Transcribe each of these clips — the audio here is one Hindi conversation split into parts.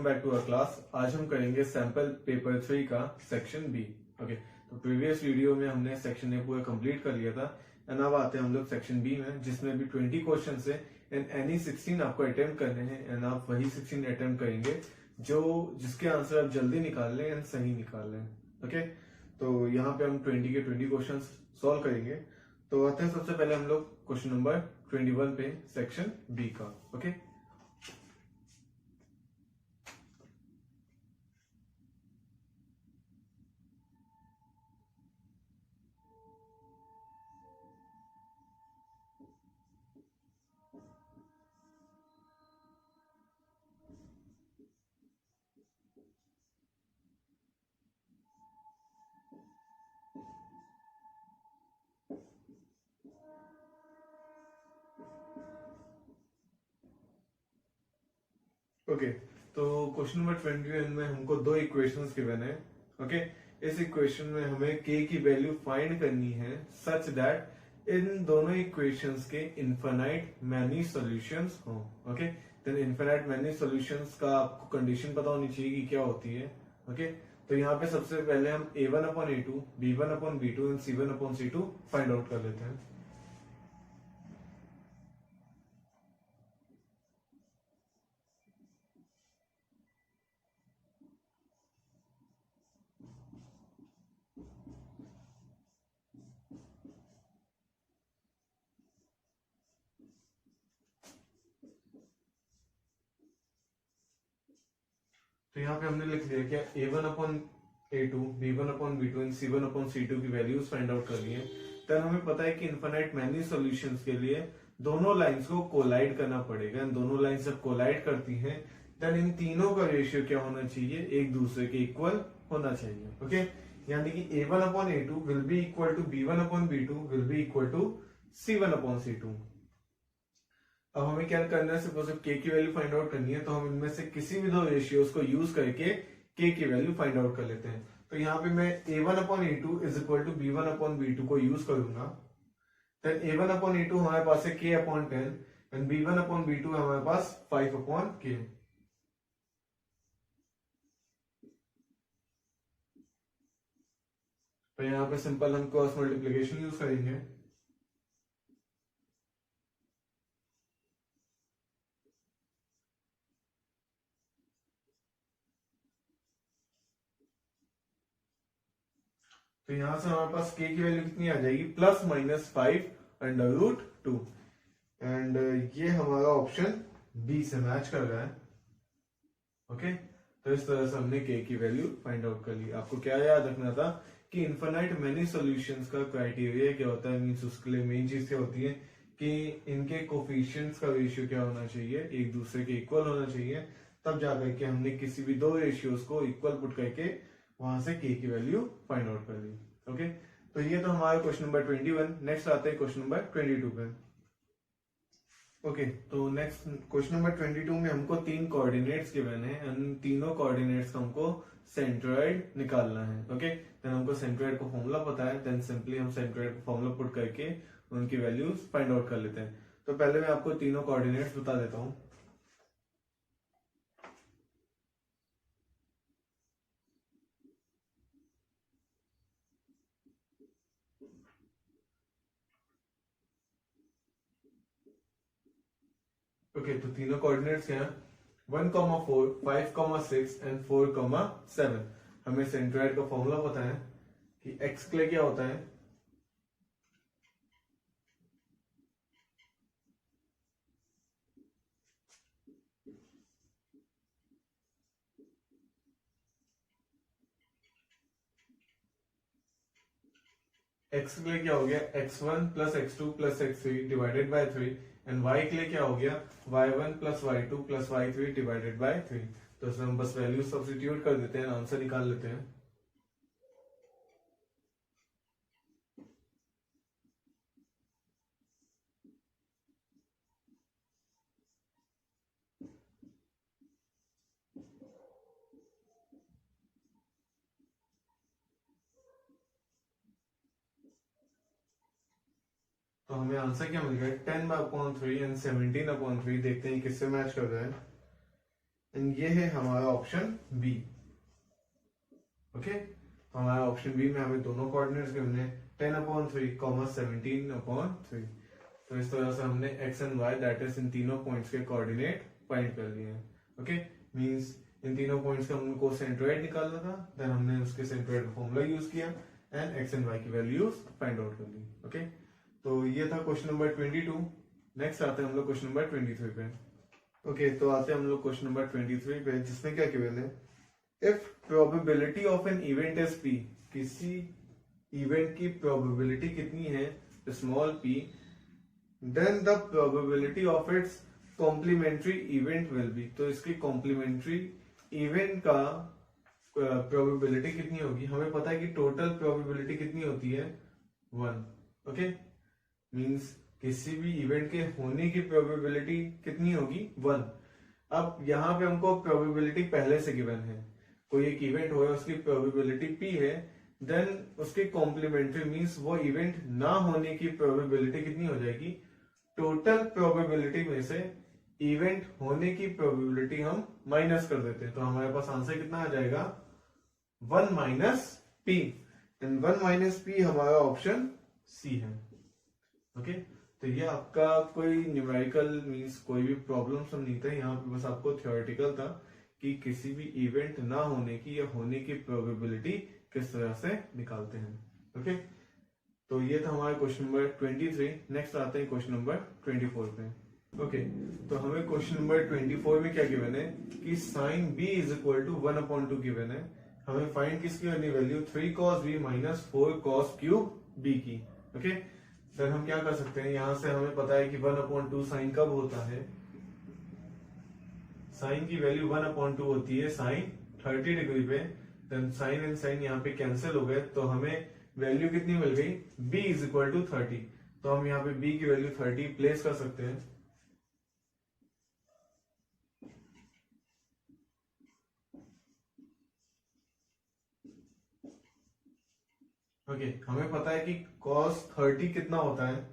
Back to our class. आज हम करेंगे सैंपल पेपर 3 का सेक्शन बी। ओके, तो प्रीवियस वीडियो में हमने सेक्शन ए पूरा कंप्लीट कर लिया था एंड अब आते हैं हम लोग सेक्शन बी में, जिसमें अभी 20 क्वेश्चन है एंड एनी 16 आपको अटेम्प्ट करने हैं एंड आप वही 16 अटेम्प्ट करेंगे जो जिसके आंसर आप जल्दी निकाल लें एंड सही निकाल लें। ओके, तो यहाँ पे हम 20 के 20 क्वेश्चन सॉल्व करेंगे। तो आते हैं सबसे पहले हम लोग क्वेश्चन नंबर 21 पे सेक्शन बी का। ओके, ओके, तो क्वेश्चन नंबर 21 में हमको दो इक्वेशंस गिवन है। ओके, इस इक्वेशन में हमें k की वैल्यू फाइंड करनी है सच दैट इन दोनों इक्वेशंस के इनफाइनाइट मैनी सॉल्यूशंस हो। Okay, then infinite many solutions का आपको कंडीशन पता होनी चाहिए कि क्या होती है। ओके, तो यहाँ पे सबसे पहले हम a1 upon a2, b1 upon b2 and c1 upon c2 find out कर लेते हैं। तो यहाँ पे हमने लिख दिया क्या a1 upon a2, b1 upon b2 and c1 upon c2 की वैल्यूज फाइंड आउट कर लिए। तब हमें पता है कि इनफाइनाइट मैनी सॉल्यूशंस के लिए दोनों लाइंस को कोलाइड करना पड़ेगा। दोनों लाइंस जब कोलाइड करती हैं देन इन तीनों का रेशियो क्या होना चाहिए, एक दूसरे के इक्वल होना चाहिए। ओके, यानी कि a1 upon a2 will be equal to b1 upon b2 will be equal to c1 upon c2। अब हमें क्या करना है, सपोज के की वैल्यू फाइंड आउट करनी है तो हम इनमें से किसी भी दो रेशियोज को यूज करके के की वैल्यू फाइंड आउट कर लेते हैं। तो यहाँ पे मैं a1 upon a2 is equal to b1 upon b2 को यूज करूंगा। देन a1 अपॉन a2 हमारे पास है k upon 10 and b1 upon b2 हमारे पास 5 अपॉन k। तो यहाँ पे सिंपल हम क्रॉस मल्टीप्लीकेशन यूज करेंगे। तो यहां से हमारे पास k की वैल्यू कितनी आ जाएगी, प्लस माइनस 5√2 एंड ये हमारा ऑप्शन बी से मैच कर रहा है। ओके, तो इस तरह से हमने k की वैल्यू फाइंड आउट कर ली। आपको क्या याद रखना था कि इनफाइनाइट मेनी सॉल्यूशंस का क्राइटेरिया क्या होता है, मींस उसके लिए मेन चीज क्या होती है कि इनके कोफिशिएंट्स का रेशियो क्या होना चाहिए, एक दूसरे के इक्वल होना चाहिए। तब जाकर के हमने किसी भी दो रेशियोज को इक्वल पुट करके वहां से k की वैल्यू फाइंड आउट कर ली। ओके, तो ये तो हमारा क्वेश्चन नंबर 21। नेक्स्ट आते हैं क्वेश्चन नंबर 22 पे। ओके, तो नेक्स्ट क्वेश्चन नंबर 22 में हमको तीन कोऑर्डिनेट्स गिवन है एंड तीनों कोऑर्डिनेट्स का हमको सेंट्रोइड निकालना है। ओके, देन हमको सेंट्रोइड का फॉर्मूला पता है, देन सिंपली हम सेंट्रोइड का फॉर्मूला पुट करके उनकी वैल्यूज फाइंड आउट कर लेते हैं। तो पहले मैं आपको तीनों कोऑर्डिनेट्स बता देता हूँ। ओके, तो तीनों कोऑर्डिनेट्स क्या है, 1,4, 5,6 एंड 4,7। हमें सेंट्रोइड का फॉर्मूला पता है कि x के लिए क्या होता है, x के लिए क्या हो गया x1 plus x2 plus x3 divided by 3 and y के लिए क्या हो गया y1 plus y2 plus y3 divided by 3। तो इसमें हम बस वैल्यू सब्स्टिट्यूट कर देते हैं, आंसर निकाल लेते हैं। तो हमें आंसर क्या मिल गया, 10/3 एंड 17/3। देखते हैं किससे मैच कर रहा है। एंड ये है हमारा ऑप्शन बी। ओके, हमारा ऑप्शन बी में हमें दोनों कोऑर्डिनेट्स गिवन है 10/3 17/3। तो इस तरह से हमने x and y that is इन तीनों पॉइंट्स के कोऑर्डिनेट फाइंड कर लिए हैं। ओके, मींस इन तीनों पॉइंट्स का हमको सेंट्रोइड निकालना था, देन हमने उसके सेंट्रोइड का फॉर्मूला यूज किया एंड एक्स एंड वाई की वैल्यूज फाइंड आउट कर ली। ओके, तो ये था क्वेश्चन नंबर 22। नेक्स्ट आते हैं हम लोग क्वेश्चन नंबर 23 पे। ओके, तो आते हैं हम लोग क्वेश्चन नंबर 23 पे, जिसमें क्या गिवन है, if probability of an event is p, किसी इवेंट की प्रोबेबिलिटी कितनी है small p, then the probability of its complementary event will be, तो इसकी कॉम्प्लीमेंट्री इवेंट का प्रोबेबिलिटी कितनी होगी। हमें पता है कि टोटल प्रोबेबिलिटी कितनी होती है 1। ओके, मींस किसी भी इवेंट के होने की प्रोबेबिलिटी कितनी होगी 1। अब यहां पे हमको प्रोबेबिलिटी पहले से गिवन है, कोई एक इवेंट हो उसकी प्रोबेबिलिटी p है, देन उसके कॉम्प्लीमेंट्री मींस वो इवेंट ना होने की प्रोबेबिलिटी कितनी हो जाएगी, टोटल प्रोबेबिलिटी में से इवेंट होने की प्रोबेबिलिटी हम माइनस कर देते हैं, तो हमारे पास आंसर कितना आ जाएगा 1 minus P, and 1 minus P हमारा ऑप्शन सी है। ओके, तो ये आपका कोई न्यूमेरिकल मींस कोई भी प्रॉब्लम सब नहीं था, यहाँ पे बस आपको थ्योरेटिकल था कि किसी भी इवेंट ना होने की या होने की प्रोबेबिलिटी किस तरह से निकालते हैं। ओके, तो ये था हमारा क्वेश्चन नंबर 23। नेक्स्ट आते हैं क्वेश्चन नंबर 24 पे। ओके, तो हमें क्वेश्चन नंबर 24 में क्या गिवन है कि साइन b is equal to 1/2 given है। हमें फाइंड किसकी करनी, value 3 cos b minus 4 cos cube b की। ओके, देन हम क्या कर सकते हैं, यहां से हमें पता है कि 1/2 साइन कब होता है, साइन की वैल्यू 1/2 होती है साइन 30 डिग्री पे, देन साइन एंड साइन यहाँ पे कैंसिल हो गए, तो हमें वैल्यू कितनी मिल गई, b इज इक्वल टू 30। तो हम यहाँ पे b की वैल्यू 30 प्लेस कर सकते हैं। ओके, हमें पता है कि cos 30 कितना होता है,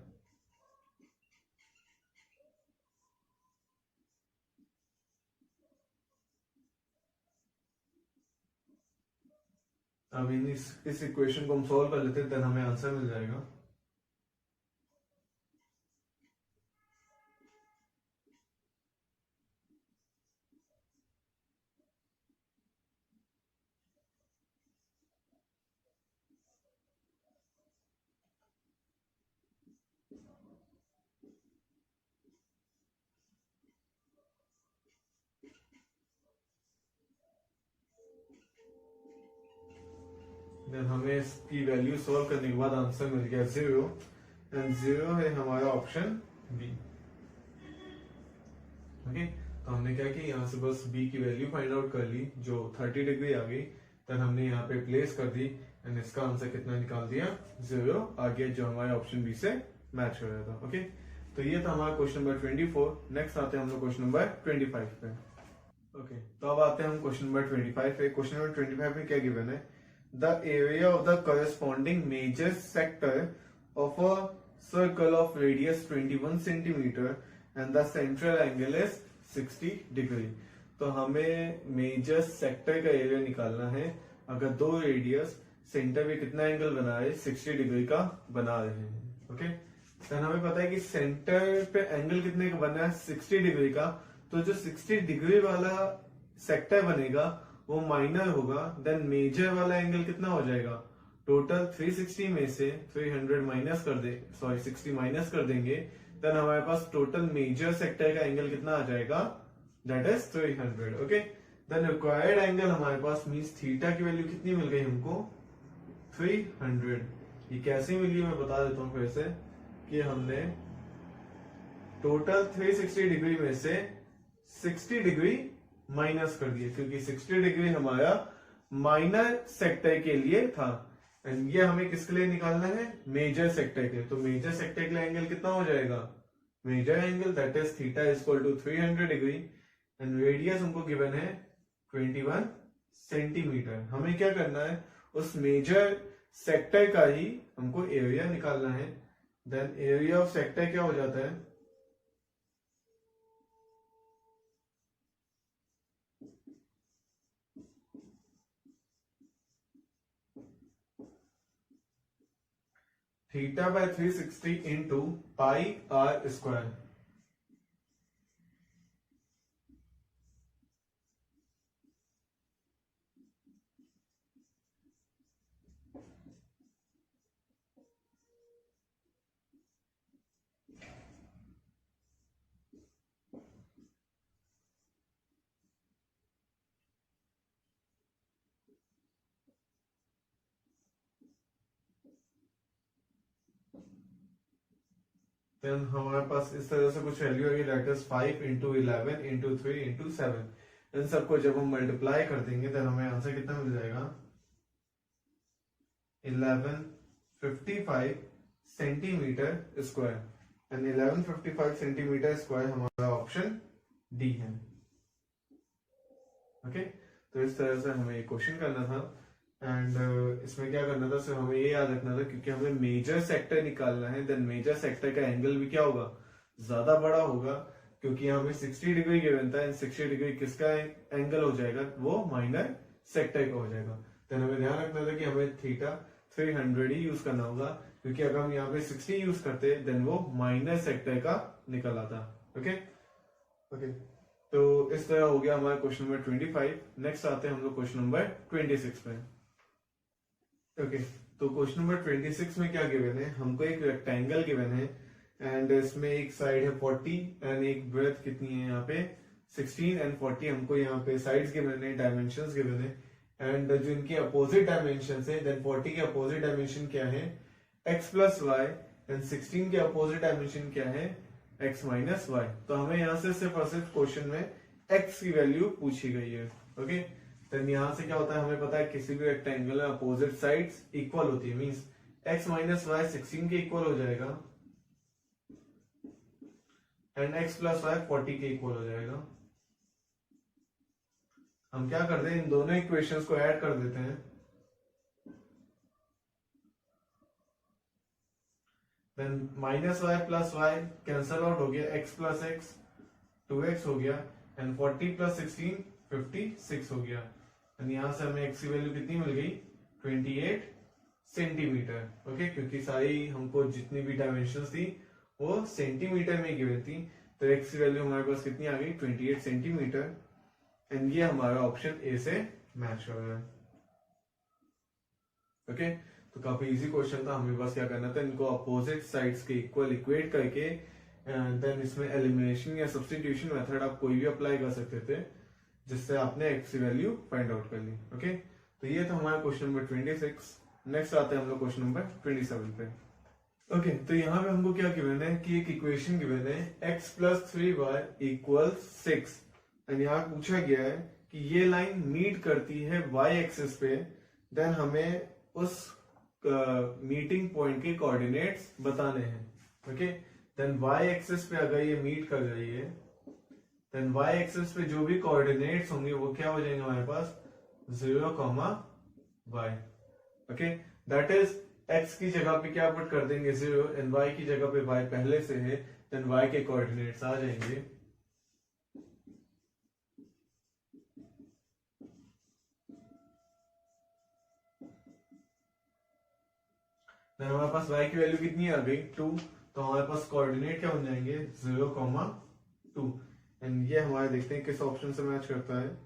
अब इस इक्वेशन को हम सॉल्व कर लेते हैं, देन हमें आंसर मिल जाएगा। देन हमें इसकी वैल्यू सॉल्व करने के बाद आंसर मिल गया 0, एंड 0 है हमारा ऑप्शन बी। ओके, तो हमने क्या किया, यहाँ से बस b की वैल्यू फाइंड आउट कर ली जो 30 डिग्री आ गई, देन हमने यहाँ पे प्लेस कर दी, एंड इसका आंसर कितना निकाल दिया 0 आ गया, जो हमारे ऑप्शन बी से मैच कर रहा था। ओके, तो ये था हमारा क्वेश्चन नंबर 24। नेक्स्ट आते हैं हम लोग क्वेश्चन नंबर 25 पे। ओके, तो अब आते हैं हम क्वेश्चन नंबर 25 पे। क्वेश्चन नंबर 25 में क्या गिवन है, the area of the corresponding major sector of a circle of radius 21 centimetre and the central angle is 60 degree. तो हमें मेजर सेक्टर का एरिया निकालना है, अगर दो रेडियस सेंटर पे कितना एंगल बना रहे, 60 डिग्री का बना रहे हैं। ओके, तो हमें पता है कि सेंटर पे एंगल कितने का बना है 60 डिग्री का, तो जो 60 डिग्री वाला सेक्टर बनेगा वो माइनर होगा, देन मेजर वाला एंगल कितना हो जाएगा, टोटल 360 में से 300 माइनस कर दे, सॉरी 60 माइनस कर देंगे, देन हमारे पास टोटल मेजर सेक्टर का एंगल कितना आ जाएगा, that is 300। Okay, then required angle हमारे पास मींस थीटा की वैल्यू कितनी मिल गई हमको 300। ये कैसे मिली मैं बता देता हूँ फिर से, कि हमने टोटल 360 डिग्री में से 60 डिग्री माइनस कर दिए, क्योंकि 60 डिग्री हमारा माइनर सेक्टर के लिए था, एंड ये हमें किसके लिए निकालना है, मेजर सेक्टर के लिए। तो मेजर सेक्टर के लिए एंगल कितना हो जाएगा, major angle that is theta is equal to 300 degree, and radius हमको गिवन है 21 सेंटीमीटर। हमें क्या करना है, उस मेजर सेक्टर का ही हमको एरिया निकालना है, देन एरिया ऑफ सेक्टर क्या हो जाता है, theta by 360 into pi r square. Then हमारे पास इस तरह से कुछ वैल्यू आएगी, that is 5 into 11 into 3 into 7। इन सबको जब हम मल्टीप्लाई कर देंगे देन हमें आंसर कितना मिल जाएगा, 1155 centimetre square. And 1155 centimetre square हमारा ऑप्शन डी है। ओके, तो इस तरह से हमें ये क्वेश्चन करना था। एंड इसमें क्या करना था, सिर्फ हमें ये याद रखना था क्योंकि हमें मेजर सेक्टर निकालना है, देन मेजर सेक्टर का एंगल भी क्या होगा, ज्यादा बड़ा होगा, क्योंकि यहाँ पे 60 डिग्री गिवन था एंड 60 डिग्री किसका एंगल हो जाएगा, वो माइनर सेक्टर का हो जाएगा। देन हमें ध्यान रखना था कि हमें थीटा 300 ही यूज करना होगा, क्योंकि अगर हम यहाँ पे 60 यूज करते देन वो माइनर सेक्टर का निकल आता। ओके ओके, तो इस तरह हो गया हमारा क्वेश्चन नंबर 25। नेक्स्ट आते हैं हम लोग क्वेश्चन नंबर 26 पे। ओके, तो क्वेश्चन नंबर 26 में क्या गिवन है, हमको एक रेक्टेंगल गिवन है एंड इसमें एक साइड है 40 एंड एक ब्रेथ कितनी है यहाँ पे 16 एंड 40। हमको यहाँ पे साइड्स गिवन है, डायमेंशंस गिवन है एंड जो इनकी अपोजिट डायमेंशन है, देन 40 के अपोजिट डायमेंशन क्या है, x प्लस वाई, एंड 16 के अपोजिट डायमेंशन क्या है, x माइनस वाई। तो हमें यहाँ से सिर्फ और सिर्फ क्वेश्चन में x की वैल्यू पूछी गई है। ओके, देन यहाँ से क्या होता है, हमें पता है किसी भी रेक्टेंगल में अपोजिट साइड्स इक्वल होती है, मींस x माइनस वाई 16 के इक्वल हो जाएगा एंड x प्लस वाई 40 के इक्वल हो जाएगा। हम क्या करते हैं, इन दोनों इक्वेशंस को ऐड कर देते हैं, then minus y plus y cancel out हो गया, x प्लस एक्स 2x हो गया एंड 40 प्लस 16 56 हो गया। एंड यहां से हमें x की वैल्यू कितनी मिल गई, 28 सेंटीमीटर। ओके, क्योंकि सारी हमको जितनी भी डायमेंशंस थी वो सेंटीमीटर में गिवन थी, तो x की वैल्यू हमारे पास कितनी आ गई, 28 सेंटीमीटर। एंड ये हमारा ऑप्शन ए से मैच हो रहा है। ओके, तो काफी इजी क्वेश्चन था, हमें बस क्या करना था, इनको अपोजिट साइड्स के इक्वल इक्वेट करके देन इसमें एलिमिनेशन या सब्स्टिट्यूशन मेथड आप कोई भी अप्लाई कर सकते थे, जिससे आपने x की वैल्यू फाइंड आउट कर ली। ओके, तो ये था हमारा क्वेश्चन नंबर 26। नेक्स्ट आते हैं हम लोग क्वेश्चन नंबर 27 पे। ओके, तो यहाँ पे हमको क्या गिवन है कि एक इक्वेशन गिवन है x plus 3y equal 6 and यहाँ पूछा गया है कि ये लाइन मीट करती है y एक्सिस पे, देन हमें उस मीटिंग पॉइंट के कोऑर्डिनेट्स बताने हैं। ओके, देन y एक्सिस पे अगर ये मीट कर रही है देन y एक्सिस पे जो भी कोऑर्डिनेट्स होंगे वो क्या हो जाएंगे हमारे पास, 0, y। Okay, that is x की जगह पे क्या पुट कर देंगे 0 एंड y की जगह पे y पहले से है, देन y के कोऑर्डिनेट्स आ जाएंगे। देन हमारे पास y की वैल्यू कितनी आ गई, 2, तो हमारे पास कोऑर्डिनेट क्या बन जाएंगे 0, 2 एंड ये हमारे देखते हैं किस ऑप्शन से मैच करता है,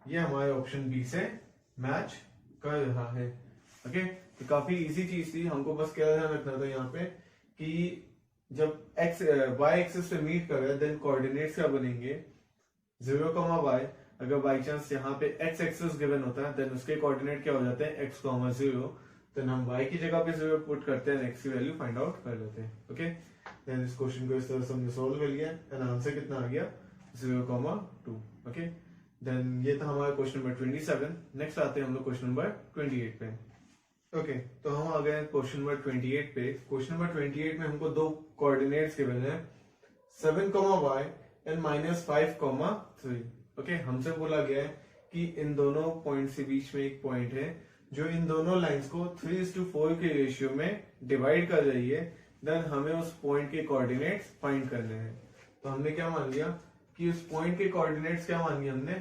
ये हमारे ऑप्शन बी से मैच कर रहा है। ओके, तो काफी इजी चीज थी, हमको बस क्या ध्यान रखना था यहाँ पे कि जब y एक्सिस पे मीट कर रहा है देन कोऑर्डिनेट्स क्या बनेंगे 0, y। अगर बाई चांस यहाँ पे x एक्सिस गिवन होता है देन उसके कोऑर्डिनेट क्या हो जाते हैं x, 0, देन हम y की जगह पे 0 पुट करते हैं, x की वैल्यू फाइंड आउट कर लेते हैं। ओके, देन इस क्वेश्चन को इस तरह से हमने सोल्व कर लिया एंड आंसर कितना आ गया 0, 2। ओके, देन ये था हमारा क्वेश्चन नंबर 27। नेक्स्ट आते हैं हम लोग क्वेश्चन नंबर 28 पे। ओके, तो हम आ गए क्वेश्चन नंबर 28 पे। क्वेश्चन नंबर 28 में हमको दो कोऑर्डिनेट्स गिवन है 7, y एंड -5, 3। ओके, हमसे बोला गया है कि इन दोनों पॉइंट के बीच में एक पॉइंट है जो इन दोनों लाइंस को 3:4 के रेशियो में डिवाइड कर रही है, देन हमें उस पॉइंट के कोऑर्डिनेट्स फाइंड करने हैं। तो हमने क्या मान लिया कि उस पॉइंट के कोऑर्डिनेट्स क्या मान लिया हमने,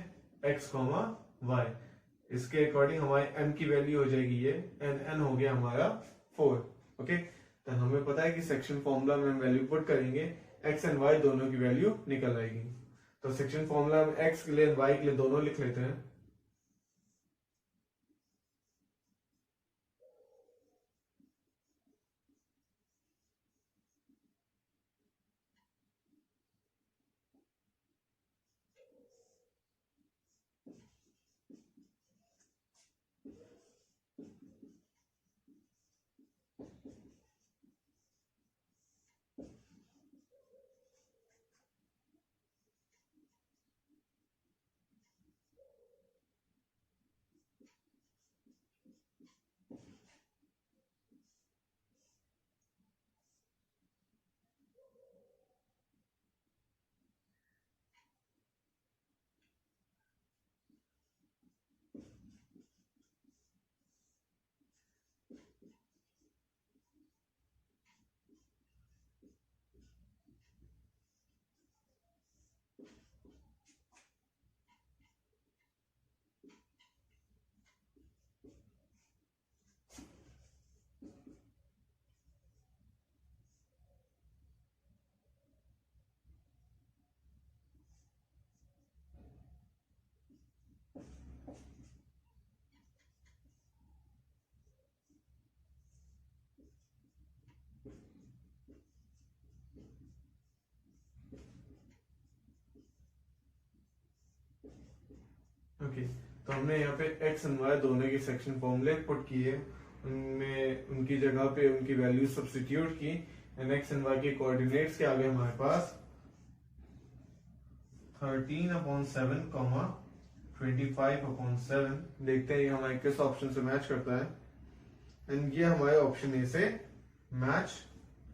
x, y। इसके अकॉर्डिंग हमारे m की वैल्यू हो जाएगी ये एंड n हो गया हमारा 4। ओके, तो हमें पता है कि सेक्शन फॉर्मूला में हम वैल्यू पुट करेंगे, एक्स एंड वाई दोनों की वैल्यू निकल आएगी। तो सेक्शन फॉर्मूला में एक्स के लिए वाई के लिए दोनों लिख लेते हैं। ओके, तो हमने यहाँ पे एक्स एंड वाई दोनों के सेक्शन फॉर्मूले पुट किए, उनमें उनकी जगह पे उनकी वैल्यू सब्स्टिट्यूट की, एंड एक्स एंड वाई के कोऑर्डिनेट्स के आगे हमारे पास 13/7, 25/7। देखते हैं ये हमारे किस ऑप्शन से मैच करता है, एंड ये हमारे ऑप्शन ए से मैच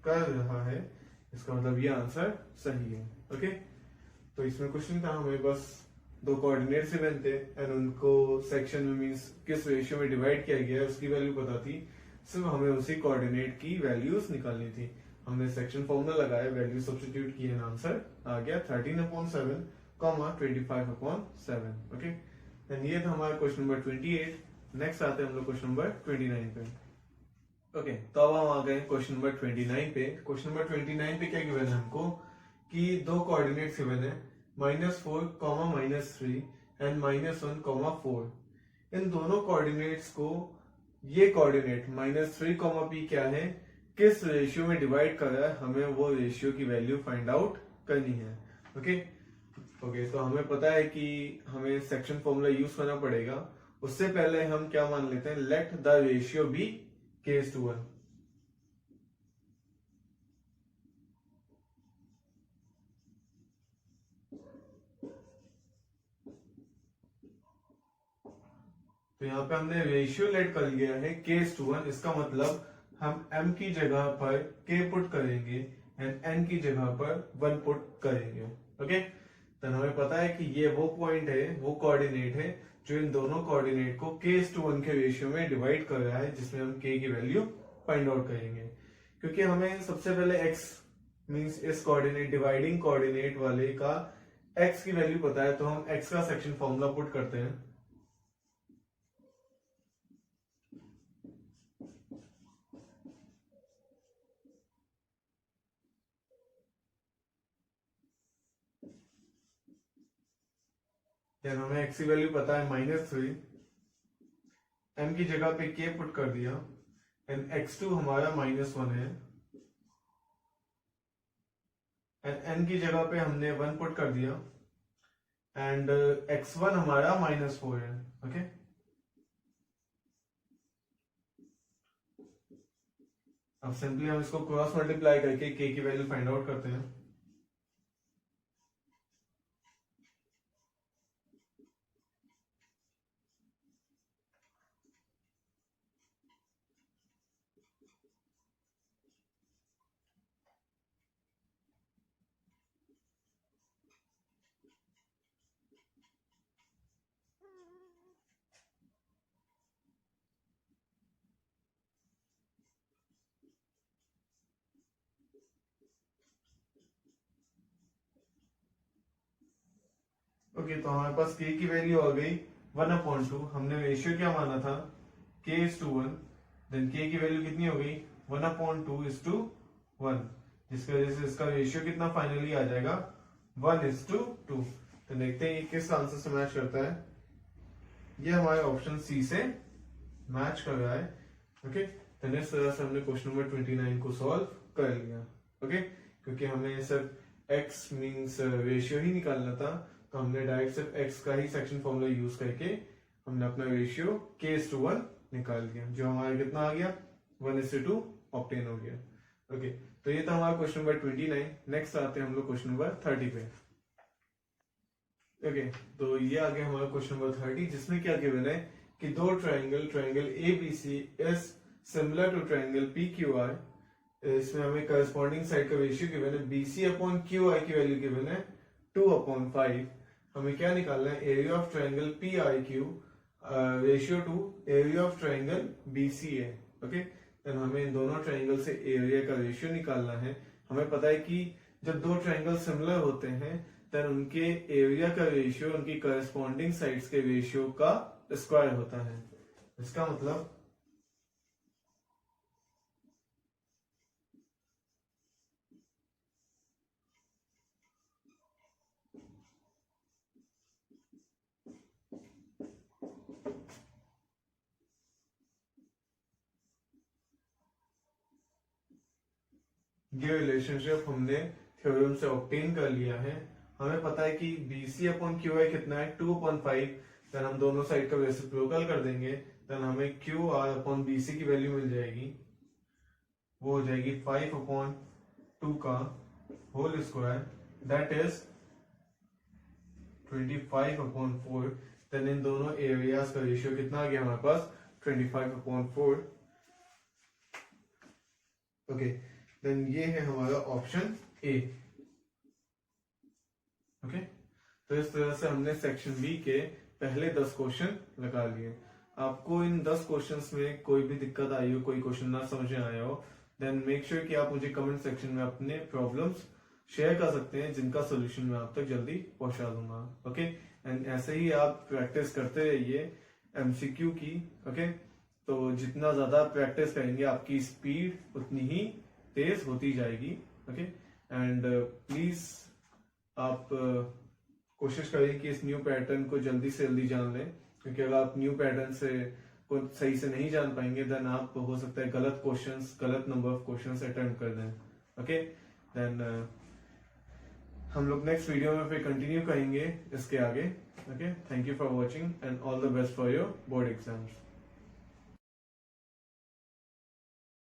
कर रहा है, इसका मतलब ये आंसर सही है। ओके, तो इसमें कुछ नहीं था, हमें बस दो कोऑर्डिनेट से बनते एंड उनको सेक्शन में मींस किस रेशियो में डिवाइड किया गया है उसकी वैल्यू पता थी, सिर्फ हमें उसी कोऑर्डिनेट की वैल्यूज निकालनी थी। हमने सेक्शन फॉर्मूला लगाया, वैल्यू सब्स्टिट्यूट किए, आंसर आ गया 13/7, 25/7। ओके, एंड ये था हमारा क्वेश्चन नंबर 28। नेक्स्ट आते हैं हम लोग क्वेश्चन नंबर 29 पे। ओके, तो अब हम आ गए क्वेश्चन नंबर 29 पे। क्वेश्चन नंबर 29 पे क्या गिवन है हमको कि दो कोऑर्डिनेट्स गिवन है, -4, -3 एंड -1, 4। इन दोनों कोऑर्डिनेट्स को ये कोऑर्डिनेट -3, p क्या है, किस रेशियो में डिवाइड कर रहा है, हमें वो रेशियो की वैल्यू फाइंड आउट करनी है। ओके, तो हमें पता है कि हमें सेक्शन फॉर्मूला यूज करना पड़ेगा। उससे पहले हम क्या मान लेते हैं, let the ratio B k/1। तो यहाँ पे हमने रेशियो लेट कर लिया है k/1। इसका मतलब हम m की जगह पर k पुट करेंगे एंड n की जगह पर 1 पुट करेंगे। ओके, तो हमें पता है कि ये वो पॉइंट है, वो कोऑर्डिनेट है जो इन दोनों कोऑर्डिनेट को k/1 के रेशियो में डिवाइड कर रहा है, जिसमें हम k की वैल्यू फाइंड आउट करेंगे। क्योंकि हमें सबसे पहले x मींस इस कोऑर्डिनेट डिवाइडिंग कोऑर्डिनेट वाले का x की वैल्यू पता है, तो हम x का सेक्शन फॉर्मूला पुट करते हैं। हमें x की वैल्यू पता है -3, m की जगह पे k पुट कर दिया, एंड x2 हमारा -1 है, एंड n की जगह पे हमने 1 पुट कर दिया, एंड x1 हमारा -4 है। ओके, अब सिंपली हम इसको क्रॉस मल्टीप्लाई करके k की वैल्यू फाइंड आउट करते हैं। ओके, तो हमारे पास k की वैल्यू आ गई 1/2। हमने रेशियो क्या माना था, k/1, देन k की वैल्यू कितनी हो गई 1/2:1, जिसकी वजह से इसका रेशियो कितना फाइनली आ जाएगा 1:2। तो देखते हैं ये किस आंसर से मैच करता है। ये हमारे ऑप्शन सी से मैच कर रहा है। ओके, तो नेक्स्ट तरह से हमने क्वेश्चन नंबर 29 को सॉल्व कर लिया। ओके, क्योंकि हमें सिर्फ x मींस रेशियो ही निकालना था, तो हमने डायरेक्ट सिर्फ x का ही सेक्शन फॉर्मूला यूज करके हमने अपना रेशियो k:1 निकाल लिया, जो हमारा कितना आ गया 1:2 ऑब्टेन हो गया। ओके, तो ये था हमारा क्वेश्चन नंबर 29। नेक्स्ट आते हैं हम लोग क्वेश्चन नंबर 30 पे। ओके, तो ये आ गया हमारा क्वेश्चन नंबर 30, जिसमें क्या गिवन है कि दो triangle ABC is similar to triangle PQR। इसमें हमें करस्पॉन्डिंग साइड का रेशियो गिवन है BC/QI की वैल्यू गिवन है 2/5। हमें क्या निकालना है, area of triangle PIQ ratio to area of triangle BCA। Okay, then हमें इन दोनों ट्राइंगल से एरिया का रेशियो निकालना है। हमें पता है कि जब दो ट्राइंगल सिमिलर होते हैं देन उनके एरिया का रेशियो उनकी करस्पॉन्डिंग साइड्स के रेशियो का स्क्वायर होता है। इसका मतलब ये रिलेशनशिप हमने थ्योरम से ऑब्टेन कर लिया है। हमें पता है कि BC/QI कितना है 2/5। देन हम दोनों साइड का रेसिप्रोकल कर देंगे, देन हमें QR/BC की वैल्यू मिल जाएगी, वो हो जाएगी 5/2 का whole square, that is 25/4। Then इन दोनों एरियाज का रेशियो कितना आ गया हमारे पास 25/4। ओके, देन ये है हमारा ऑप्शन ए। ओके, तो इस तरह से हमने सेक्शन बी के पहले 10 क्वेश्चन लगा लिए। आपको इन 10 क्वेश्चंस में कोई भी दिक्कत आई हो, कोई क्वेश्चन ना समझ में आया हो, देन मेक श्योर कि आप मुझे कमेंट सेक्शन में अपने प्रॉब्लम्स शेयर कर सकते हैं, जिनका सोल्यूशन मैं आप तक जल्दी पहुंचा दूंगा। ओके, एंड ऐसे ही आप प्रैक्टिस करते रहिए MCQ की। ओके, तो जितना ज्यादा प्रैक्टिस करेंगे आपकी स्पीड उतनी ही तेज होती जाएगी। ओके, एंड प्लीज आप कोशिश करें कि इस न्यू पैटर्न को जल्दी से जल्दी जान लें, क्योंकि अगर आप न्यू पैटर्न से को सही से नहीं जान पाएंगे देन आप हो सकता है गलत क्वेश्चंस, गलत नंबर ऑफ क्वेश्चंस अटेम्प्ट कर दें। ओके, देन हम लोग नेक्स्ट वीडियो में फिर कंटिन्यू करेंगे इसके आगे। Okay, thank you for watching and all the best for your board exams.